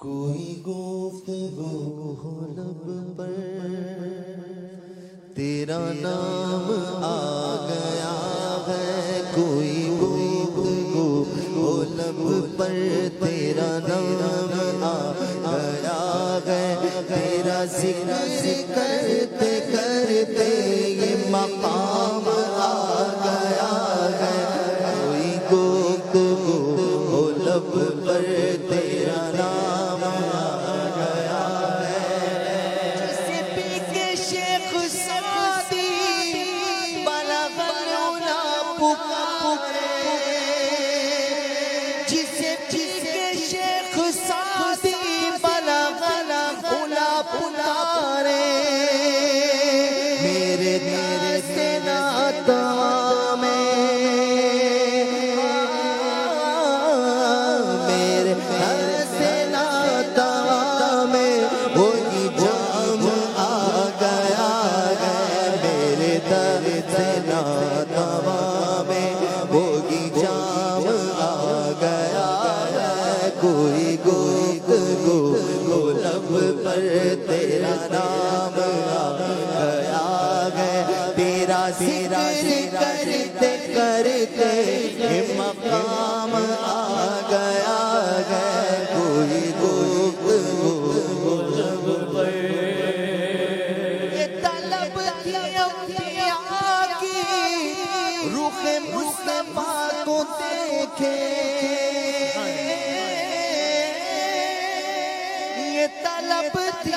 کوئی گفتگو ہو لب پر تیرا نام آ گیا ہے، کوئی گفتگو ہو لب پر تیرا نام آ گیا ہے، تیرا ذکر کرتے کرتے یہ مقام آ گیا ہے، کوئی گفتگو ہو لب پر تیرا نام آ گیا ہے، جسے پی کے شیخ سعدی بلغ العلا پکارے، جسے پی کے شیخ سعدی بلغ العلا پکارے، میرے سے ناتا کوئی گفتگو ہو لب پر تیرا نام آ گیا ہے، تیرا ذکر کرتے کرتے یہ مقام آ گیا ہے، کوئی گفتگو ہو لب پر یہ طلب تھی انبیاء کی رخ مصطفیٰ کو دیکھے، طلب تھی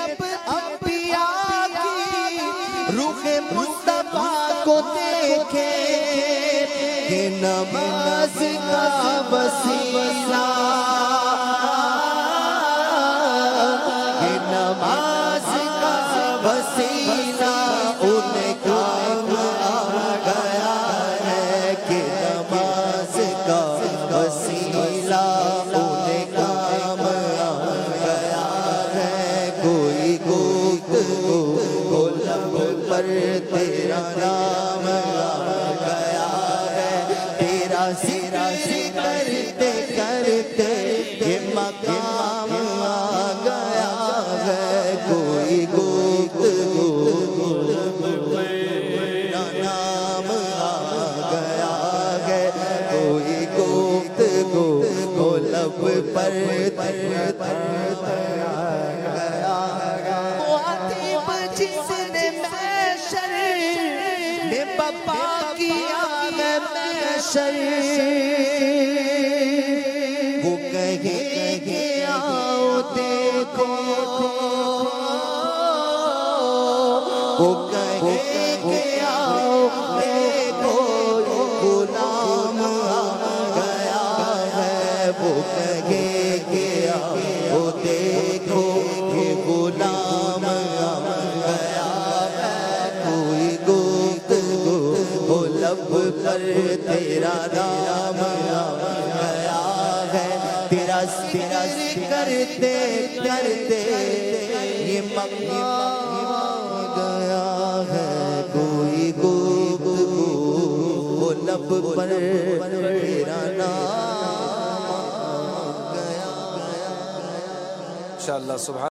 انبیاء کی رخ مصطفیٰ کو دیکھے، کہ نماز کا وسیلہ، کہ نماز کا وسیلہ انہیں کام آ گیا ہے، کہ نماز کا وسیلہ انہیں کام آ گیا ہے، کوئی گفتگو ہو لب پر تیرا نام آ گیا ہے، تیرا ذکر کرتے کرتے یہ مقام آ گیا ہے، کوئی گفتگو ہو لب پر تیرا نام آ گیا ہے، کوئی گفتگو ہو لب پر تیرا جس نے محشر میں بپا کیا ہے محشر، وہ کہے کہ آؤ دیکھو، وہ کہے کہ آؤ دیکھو غلام آ گیا ہے، وہ کہے کہ آؤ دیکھو یہ غلام آ گیا ہے، کوئی گفتگو ہو لب پر تیرا نام آ گیا ہے، تیرا ذکر کرتے کرتے یہ مقام آ گیا ہے، کوئی گفتگو ہو لب پر تیرا نام آ گیا، انشاءاللہ سبحان